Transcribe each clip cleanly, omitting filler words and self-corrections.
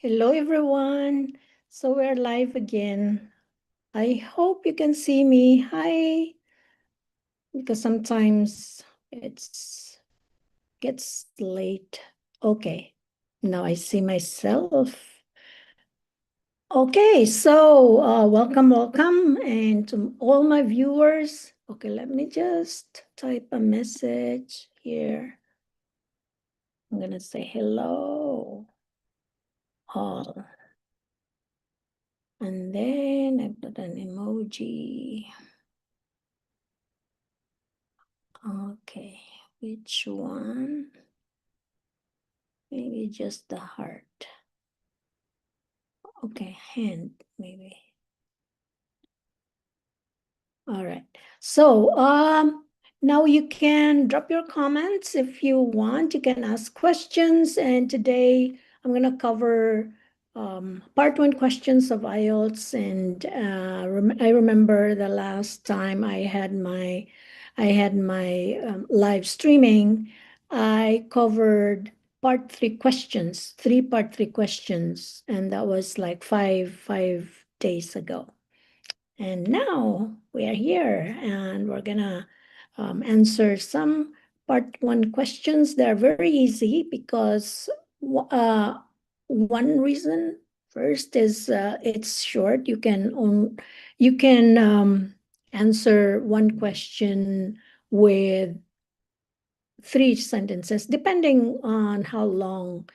Hello, everyone. So we're live again. I hope you can see me. Hi, because sometimes it's gets late. Okay, now I see myself. Okay, so welcome, and to all my viewers. Okay, let me just type a message here. I'm gonna say hello, all. And then I put an emoji. Okay, which one? Maybe just the heart. Okay, hand, maybe. All right. So now you can drop your comments if you want. You can ask questions. And today I'm going to cover part one questions of IELTS. And I remember the last time I had my live streaming, I covered part three questions, part three questions. And that was like five days ago. And now we are here and we're gonna answer some part one questions. They're very easy because one reason first is it's short. You can answer one question with three sentences, depending on how long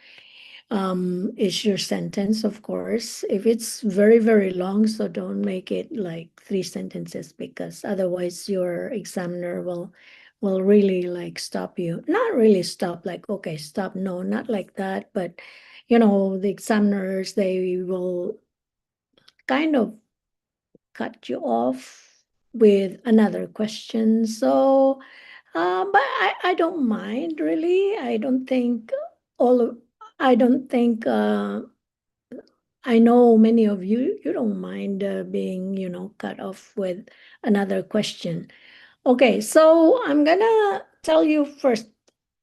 is your sentence, of course. If it's very, very long, so don't make it like three sentences because otherwise your examiner will really like stop you. Not really stop, like, okay, stop. No, not like that. But the examiners, they will kind of cut you off with another question. So but I don't mind really. All of I don't think I know many of you don't mind being, cut off with another question. Okay, so I'm gonna tell you first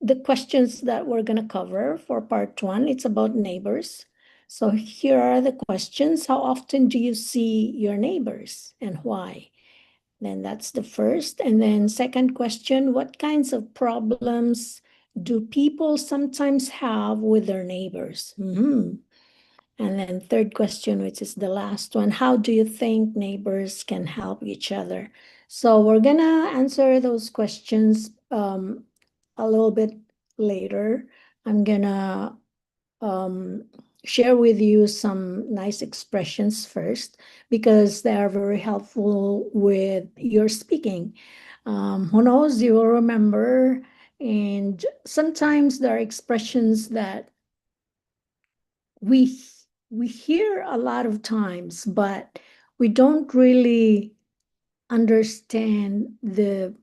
the questions that we're gonna cover for part one. It's about neighbors. So here are the questions. How often do you see your neighbors and why? Then that's the first. And then second question, what kinds of problems do people sometimes have with their neighbors? And then third question, which is the last one, how do you think neighbors can help each other? So we're gonna answer those questions a little bit later. I'm gonna um, share with you some nice expressions first because they are very helpful with your speaking. Who knows, you will remember. And sometimes there are expressions that we we hear a lot of times, but we don't really understand the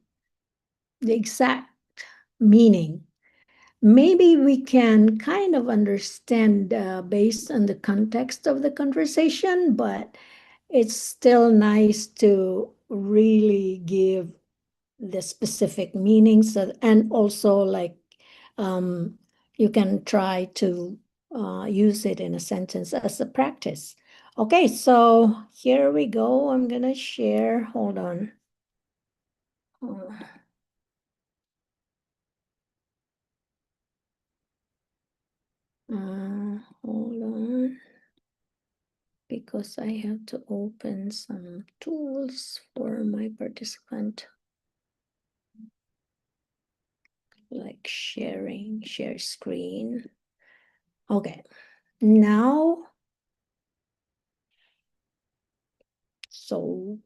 exact meaning. Maybe we can kind of understand based on the context of the conversation, but it's still nice to really give the specific meanings and also like um, you can try to use it in a sentence as a practice. Okay, so here we go. I'm gonna share. Hold on. Uh, Hold on, because I have to open some tools for my participant, like share screen. Okay, now, so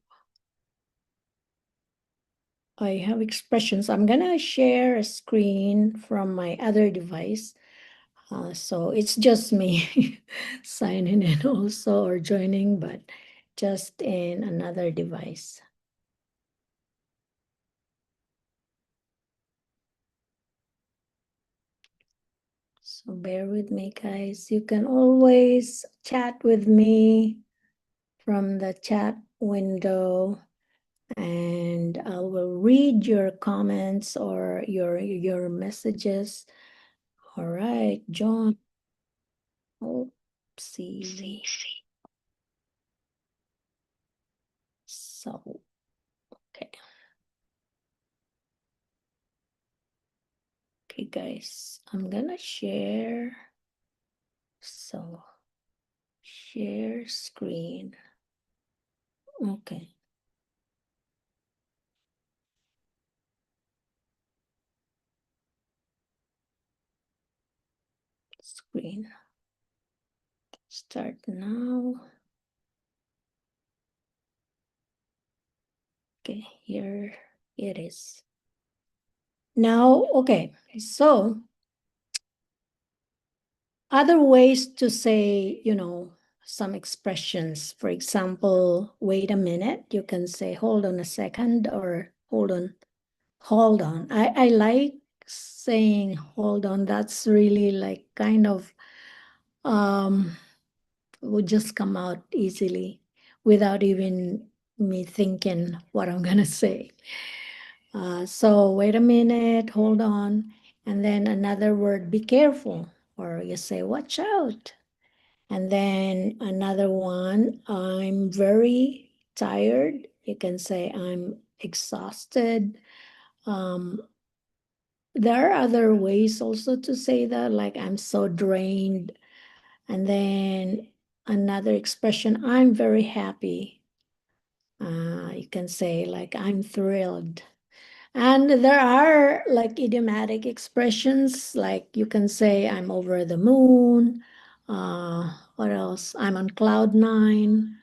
I have expressions. I'm gonna share a screen from my other device. So it's just me signing in also or joining, but just in another device. So bear with me, guys. You can always chat with me from the chat window, and I will read your comments or your messages. All right, John. Oh. See. So, okay. Okay, guys, I'm gonna share. So, share screen. Okay. Screen. Start now. Okay, here it is. Now, okay, so other ways to say, some expressions. For example, wait a minute. You can say, hold on a second, or hold on, hold on. I like saying hold on. That's really like kind of would just come out easily without even me thinking what I'm gonna say. So wait a minute, hold on. And then another word, be careful, or you say, watch out. And then another one, I'm very tired. You can say, I'm exhausted. Um, there are other ways also to say that, like, I'm so drained. And then another expression, I'm very happy. You can say, like, I'm thrilled. And there are like idiomatic expressions, like you can say, I'm over the moon. What else? I'm on cloud nine.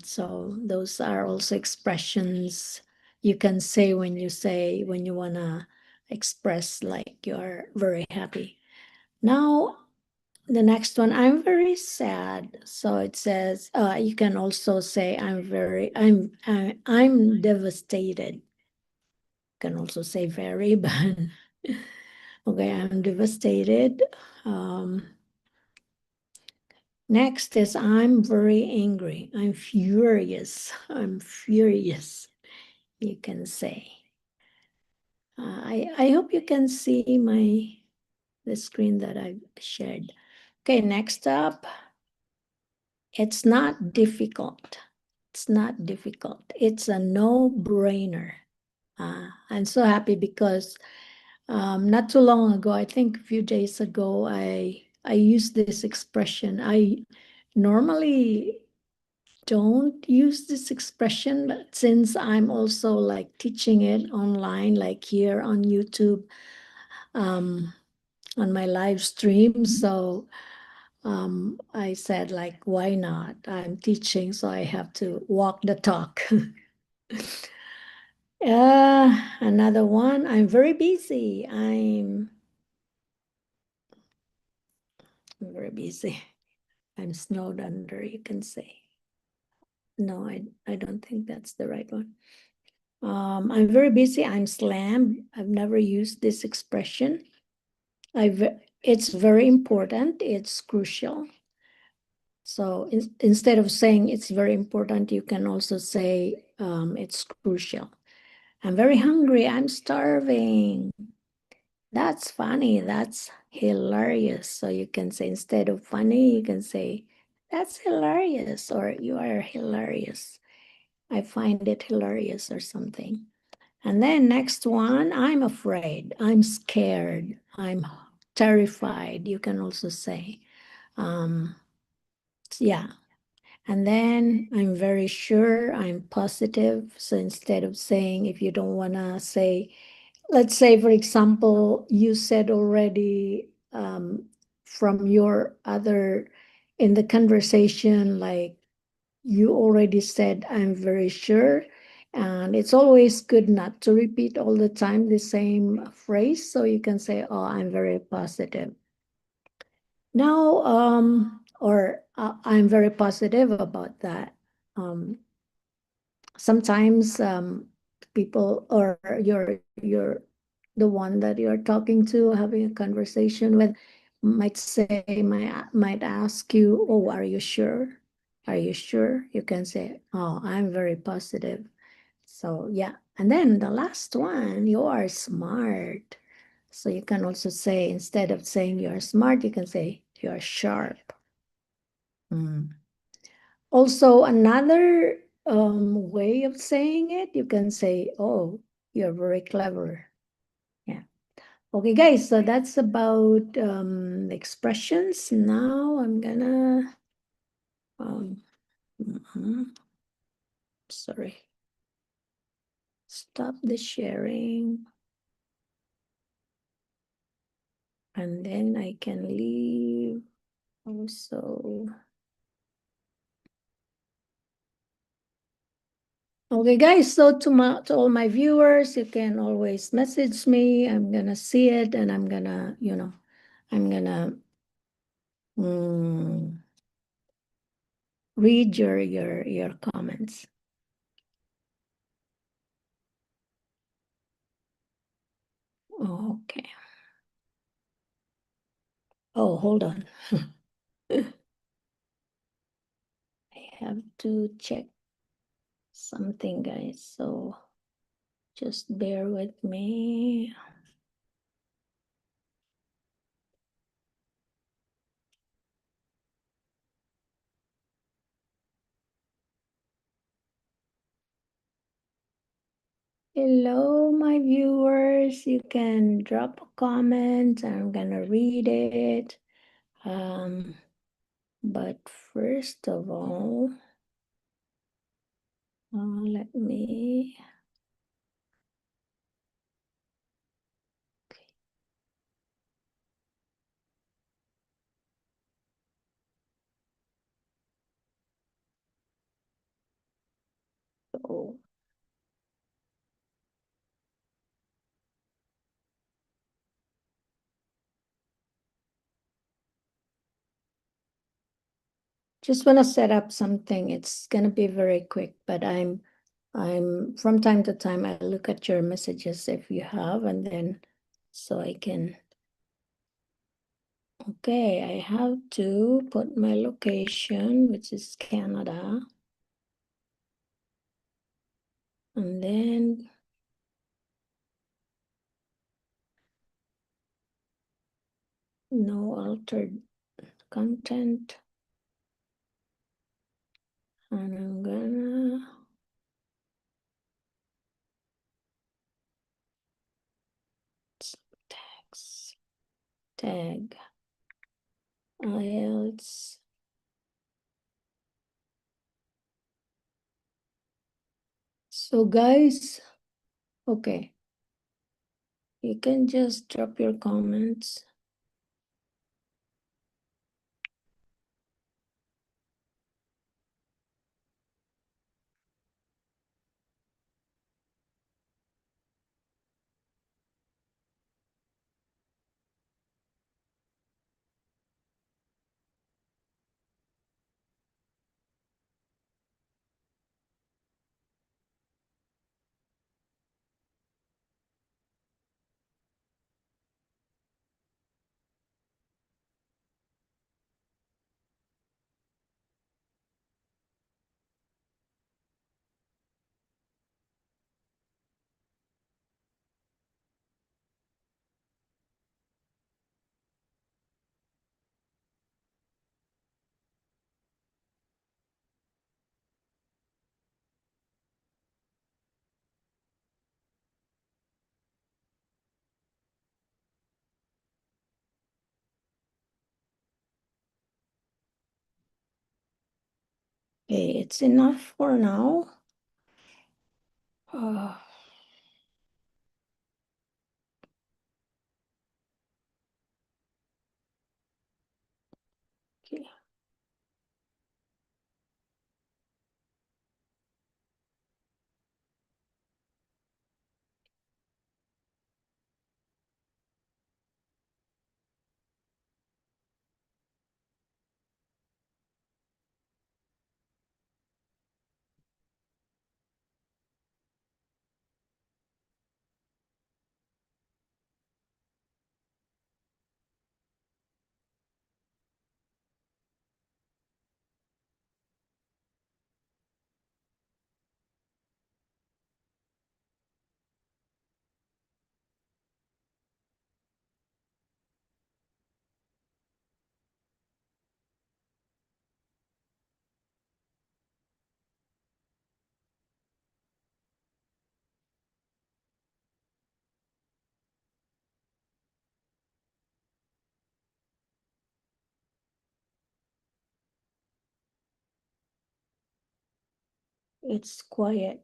So those are also expressions you can say when you want to express like you're very happy. Now, the next one, I'm very sad. So it says, you can also say, I'm devastated. Can also say very, but okay, I'm devastated. Um, Next is I'm very angry. I'm furious. I'm furious, you can say. I hope you can see the screen that I shared. Okay, next up, it's not difficult. It's not difficult. It's a no-brainer. I'm so happy because not too long ago, I think a few days ago, I used this expression. I normally don't use this expression, but since I'm also like teaching it online, like here on YouTube, um, on my live stream, so I said like, why not? I'm teaching, so I have to walk the talk. Another one, I'm very busy. I'm very busy. I'm snowed under, you can say. No, I don't think that's the right one. I'm very busy. I'm slammed. I've never used this expression. It's very important. It's crucial. So instead of saying it's very important, you can also say it's crucial. I'm very hungry. I'm starving. That's funny. That's hilarious. So you can say, instead of funny, you can say, that's hilarious, or you are hilarious. I find it hilarious, or something. And then next one, I'm afraid. I'm scared. I'm terrified. You can also say, um, yeah. And then I'm very sure. I'm positive. So instead of saying, if you don't want to say, let's say, for example, you said already from your other in the conversation, like you already said, I'm very sure. And it's always good not to repeat all the time the same phrase. So you can say, oh, I'm very positive. Now, I'm very positive about that. Um, Sometimes people, or you're the one that you're talking to, having a conversation with, might ask you, oh, are you sure? Are you sure? You can say, oh, I'm very positive. So yeah. And then the last one, you are smart. So you can also say, instead of saying you're smart, you can say you're sharp. Mm. Also, another way of saying it, you can say, oh, you're very clever. Yeah. Okay, guys, so that's about expressions. Now I'm gonna, um, sorry, stop the sharing. And then I can leave also. Okay, guys, so to all my viewers, you can always message me. I'm gonna see it and I'm gonna, I'm gonna mm, read your comments. Okay. Oh, hold on. I have to check something, guys. So just bear with me. Hello, my viewers. You can drop a comment. I'm gonna read it. But first of all, let me. So just want to set up something. It's gonna be very quick, but I'm from time to time I look at your messages if you have, and then so I can. Okay, I have to put my location, which is Canada, and then no altered content, and I'm gonna tags tag IELTS. So guys, okay, you can just drop your comments. Okay, it's enough for now. Uh, okay. it's quiet.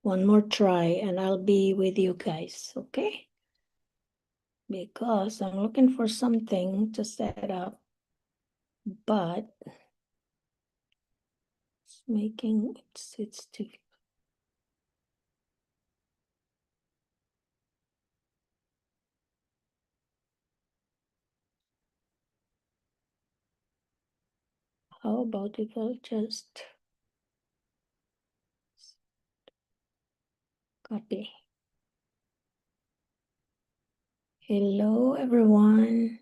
One more try and I'll be with you guys, okay? Because I'm looking for something to set up, but it's making it's too. How about if I'll just copy? Hello, everyone.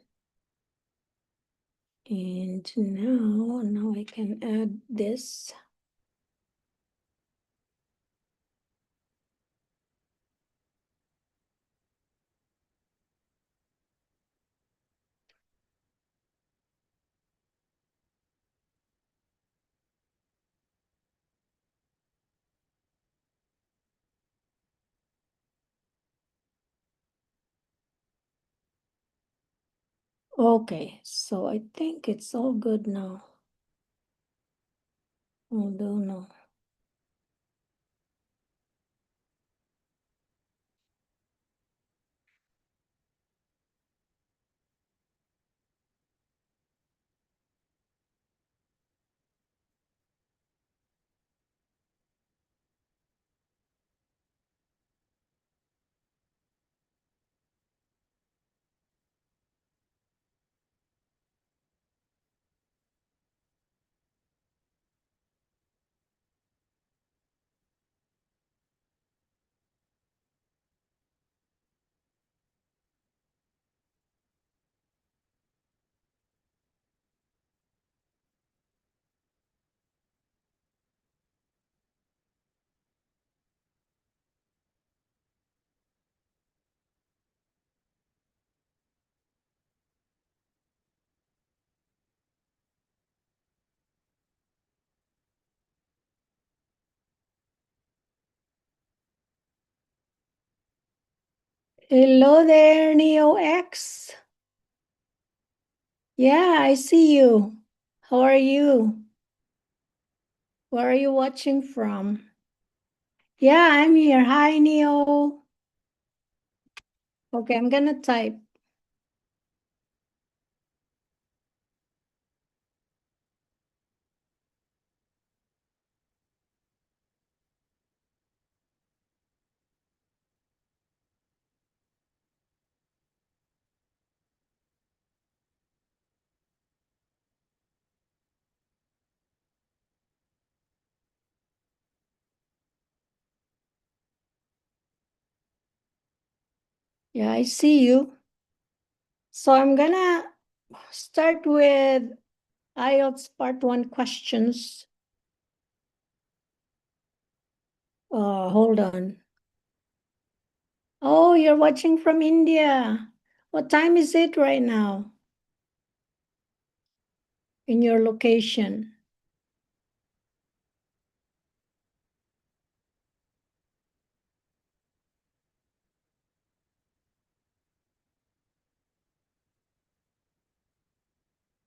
And now I can add this. Okay, so I think it's all good now. Although no. Hello there, Neo X. Yeah, I see you. How are you? Where are you watching from? Yeah, I'm here. Hi, Neo. Okay, I'm gonna type. Yeah, I see you. So I'm gonna start with IELTS Part 1 questions. Hold on. Oh, you're watching from India. What time is it right now in your location?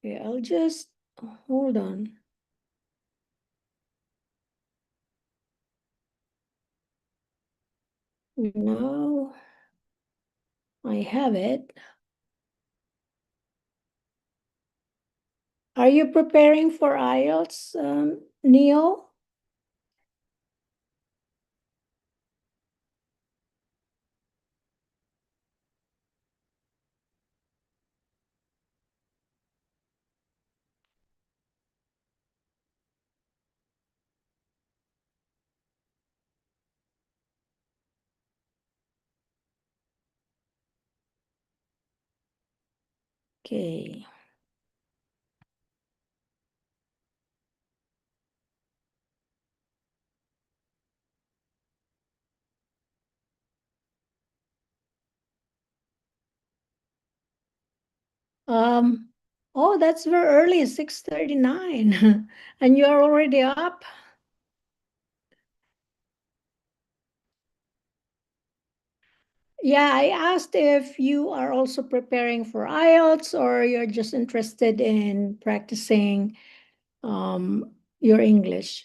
Okay, I'll just hold on. Now I have it. Are you preparing for IELTS, Neo? Okay. Um, oh, that's very early, 6:39, and you're already up. Yeah, I asked if you are also preparing for IELTS or you're just interested in practicing your English.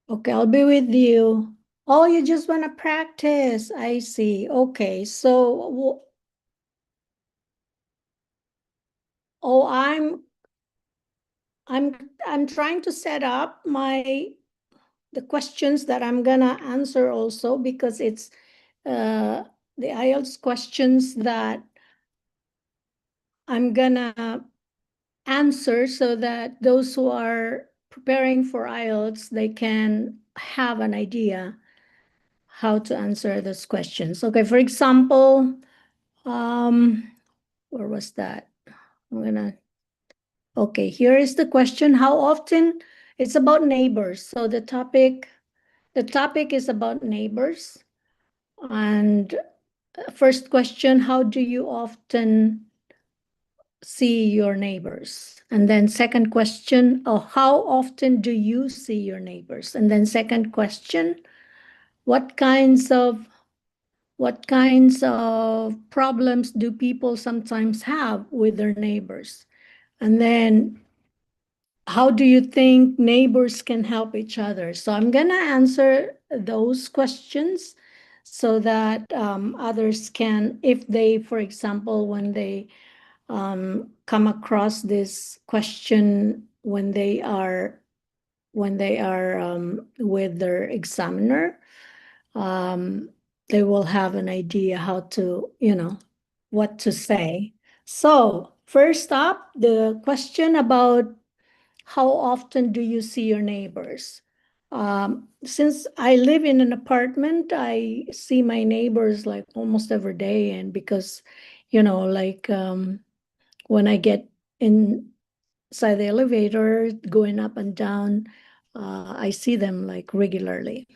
Okay, I'll be with you. Oh, you just want to practice. I see. Okay, so oh, I'm trying to set up the questions that I'm gonna answer also because it's uh, the IELTS questions that I'm gonna answer so that those who are preparing for IELTS, they can have an idea how to answer those questions. Okay, for example, where was that? Okay, here is the question. How often? It's about neighbors. So the topic is about neighbors. And first question, how do you often see your neighbors? And then second question, oh, how often do you see your neighbors? And then second question, what kinds of what kinds of problems do people sometimes have with their neighbors? And then how do you think neighbors can help each other? So I'm gonna answer those questions so that others can, if they, for example, when they come across this question when they are with their examiner, um, they will have an idea how to, what to say. So first up, the question about how often do you see your neighbors? Since I live in an apartment, I see my neighbors like almost every day. And because, like when I get inside the elevator, going up and down, I see them like regularly.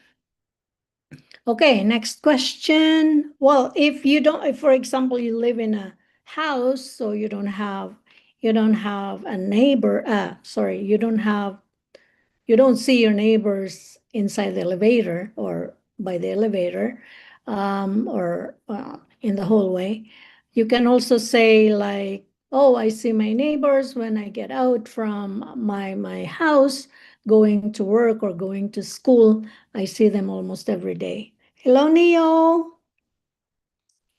Okay, next question. Well, if for example, you live in a house, so you don't have a neighbor, sorry, you don't see your neighbors inside the elevator or by the elevator, or in the hallway. You can also say like, oh, I see my neighbors when I get out from my house, going to work or going to school. I see them almost every day. Hello, Neo.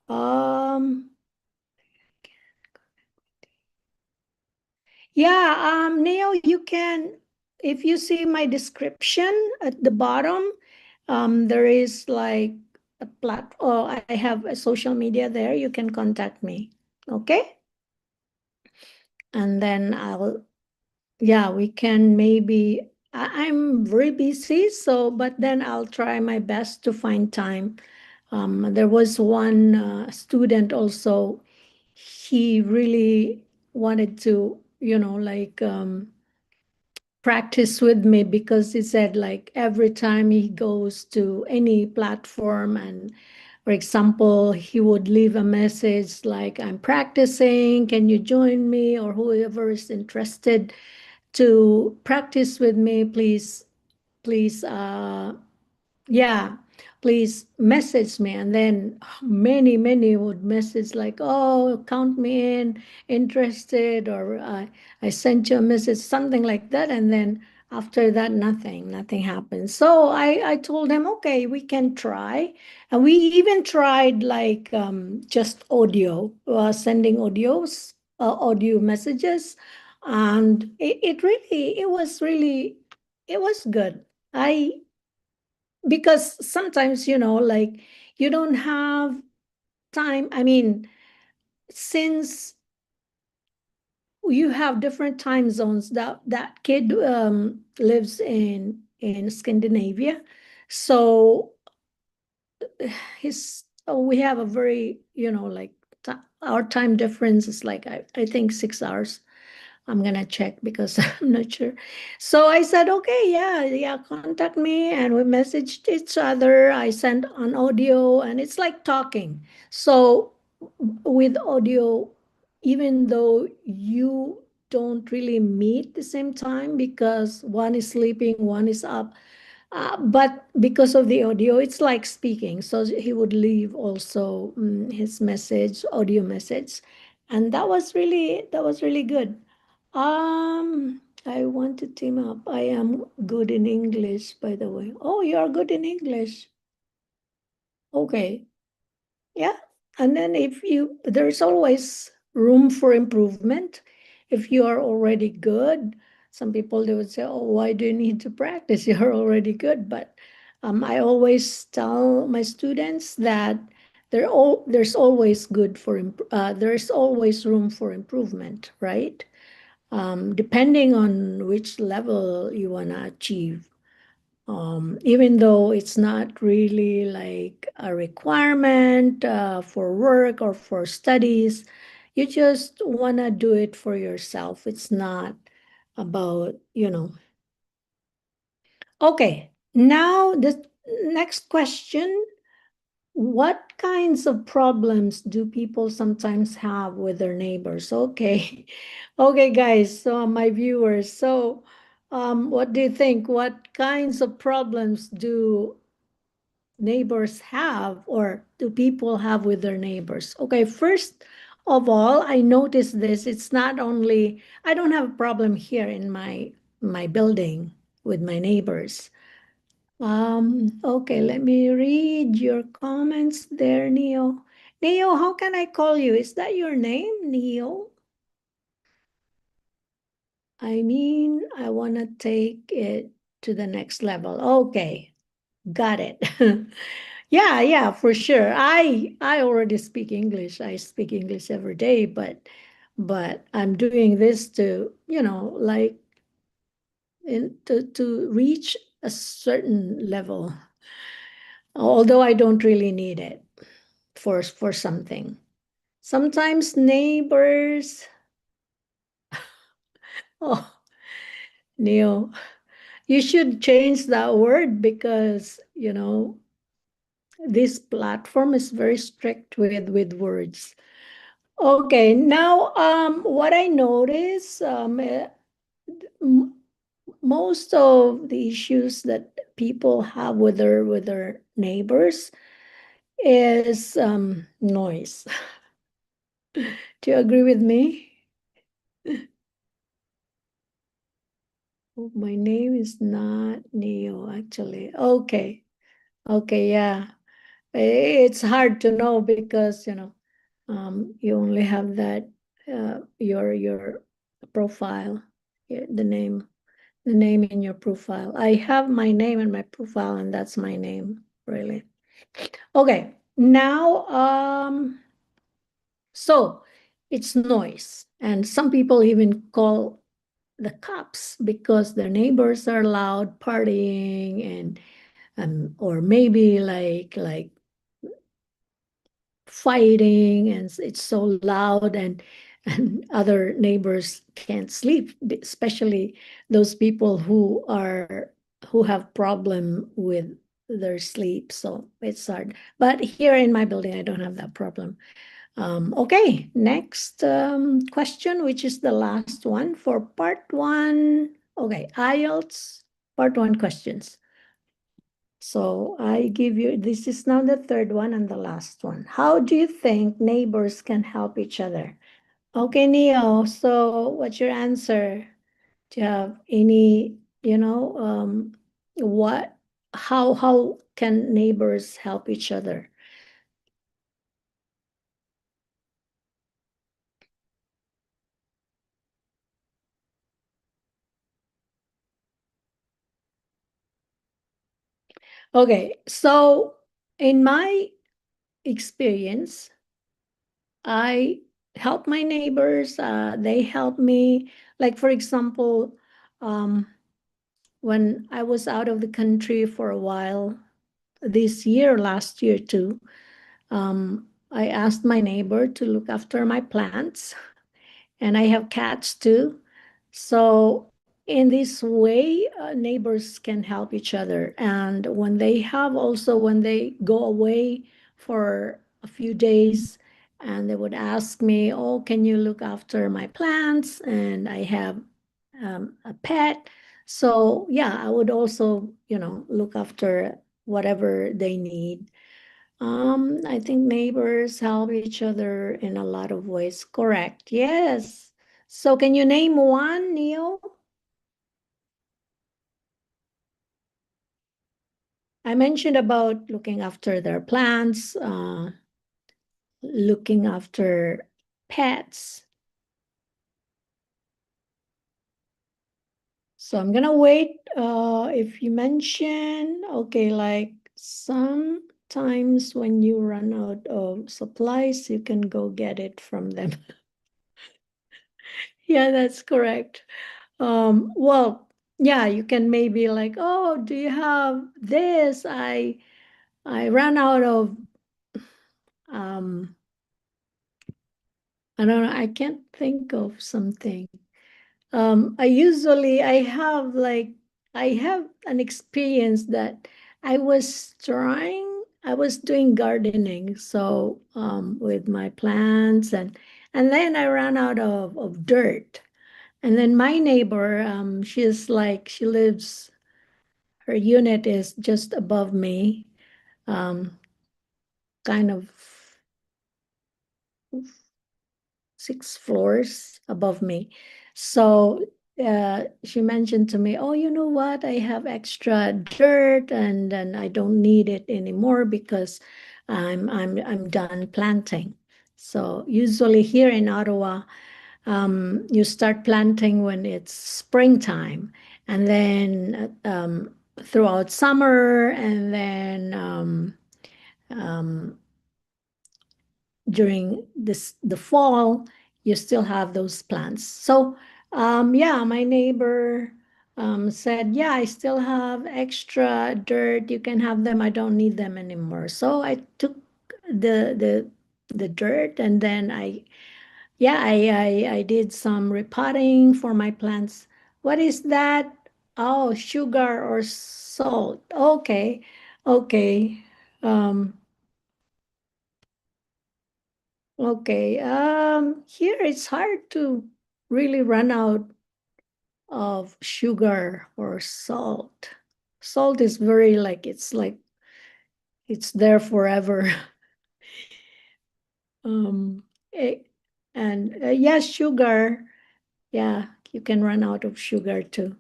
Um, yeah, Neo, you can, if you see my description at the bottom, there is like a I have a social media there. You can contact me. Okay. And then yeah, we can maybe, I'm very busy, but then I'll try my best to find time. There was one student also, he really wanted to, like, practice with me because he said like every time he goes to any platform and for example he would leave a message like, I'm practicing, can you join me, or whoever is interested to practice with me, please yeah, please message me. And then many would message like, oh, count me in, interested, or I sent you a message, something like that. And then after that, nothing happened. So I told him, okay, we can try. And we even tried like just audio, sending audios audio messages, and it was good. I Because sometimes, like, you don't have time. I mean, since you have different time zones, that kid lives in Scandinavia, so we have a very, like, our time difference is like, I think 6 hours. I'm gonna check because I'm not sure. So I said, okay, yeah, yeah, contact me, and we messaged each other. I sent an audio, and it's like talking. So with audio, even though you don't really meet the same time because one is sleeping, one is up, but because of the audio, it's like speaking. So he would leave also his message, audio message, and that was really good. I want to team up. I am good in English, by the way. Oh, you are good in English. Okay. Yeah. And then there's always room for improvement. If you are already good, some people, they would say, oh, why do you need to practice? You're already good. But I always tell my students that there's always there's always room for improvement, right? Depending on which level you want to achieve. Even though it's not really like a requirement for work or for studies, you just want to do it for yourself. It's not about. Okay, now the next question. What kinds of problems do people sometimes have with their neighbors? Okay. Okay, guys, so my viewers, so what do you think? What kinds of problems do neighbors have, or do people have with their neighbors? Okay, first of all, I noticed this. It's not only, I don't have a problem here in my building with my neighbors. Okay, let me read your comments there, Neo. Neo, how can I call you? Is that your name, Neo? I mean, I want to take it to the next level. Okay, got it. Yeah, yeah, for sure. I already speak English. I speak English every day, but I'm doing this to, like, to reach a certain level. Although I don't really need it for something. Sometimes neighbors, oh, Neil, you should change that word because, this platform is very strict with words. Okay, now what I notice, m- most of the issues that people have with their neighbors is noise. Do you agree with me? Oh, my name is not Neo, actually. Okay. Okay, yeah. It's hard to know because, you only have that your profile, the name in your profile. I have my name in my profile, and that's my name, really. Okay. Now, so it's noise. And some people even call the cops because their neighbors are loud partying, and or maybe like fighting, and it's so loud, and other neighbors can't sleep, especially those people who have problem with their sleep. So it's hard, but here in my building I don't have that problem. Okay, next question, which is the last one for part one. Okay, IELTS part one questions. So I give you, this is now the third one and the last one. How do you think neighbors can help each other? Okay, Neo, so what's your answer? Do you have any, what, how can neighbors help each other? Okay, so in my experience, I help my neighbors. They help me. Like, for example, um, when I was out of the country for a while, this year, last year too, I asked my neighbor to look after my plants, and I have cats too. So in this way, neighbors can help each other. And when they go away for a few days, and they would ask me, oh, can you look after my plants? And I have a pet. So yeah, I would also, look after whatever they need. I think neighbors help each other in a lot of ways. Correct. Yes. So can you name one, Neil? I mentioned about looking after their plants, looking after pets. So I'm gonna wait. If you mention, okay, like sometimes when you run out of supplies, you can go get it from them. Yeah, that's correct. Well, yeah, you can maybe like, oh, do you have this? I ran out of um I don't know, I can't think of something. I have an experience that I was doing gardening, so with my plants and then I ran out of dirt. And then my neighbor, she lives, her unit is just above me, um, kind of 6 floors above me. So she mentioned to me, "Oh, you know what? I have extra dirt, and I don't need it anymore because I'm done planting." So usually here in Ottawa, you start planting when it's springtime, and then throughout summer, and then um, during the fall, you still have those plants. So yeah, my neighbor said, yeah, I still have extra dirt. You can have them. I don't need them anymore. So I took the dirt, and then I did some repotting for my plants. What is that? Oh, sugar or salt. Okay. Okay. Um, okay. Here it's hard to really run out of sugar or salt. Salt is very like it's there forever. Um, eh, and yes, sugar. Yeah, you can run out of sugar too.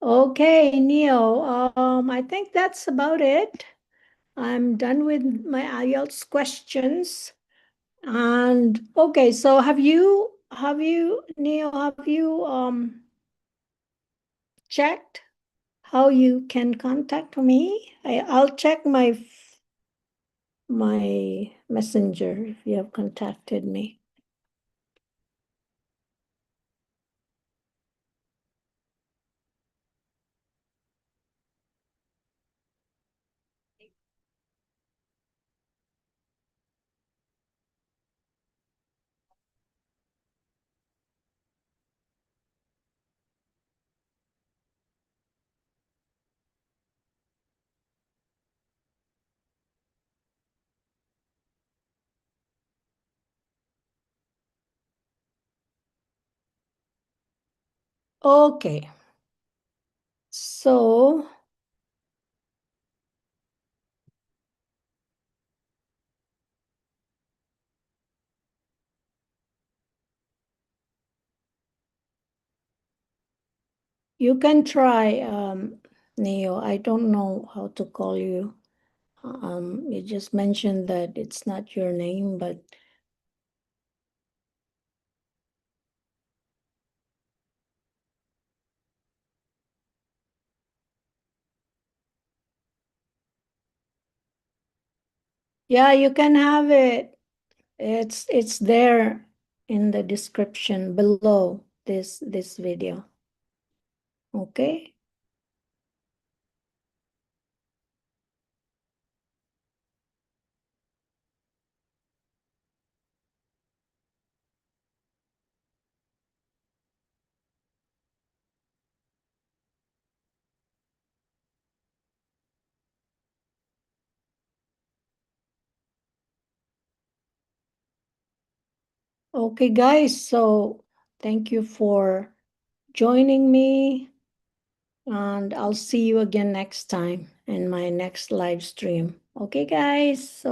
Okay, Neo, I think that's about it. I'm done with my IELTS questions. And okay, so Neo, have you checked how you can contact me? I'll check my messenger if you have contacted me. Okay, so you can try, Neo. I don't know how to call you. You just mentioned that it's not your name, but Yeah, you can have it. It's there in the description below this video. Okay? Okay, guys. So thank you for joining me, and I'll see you again next time in my next live stream. Okay, guys. So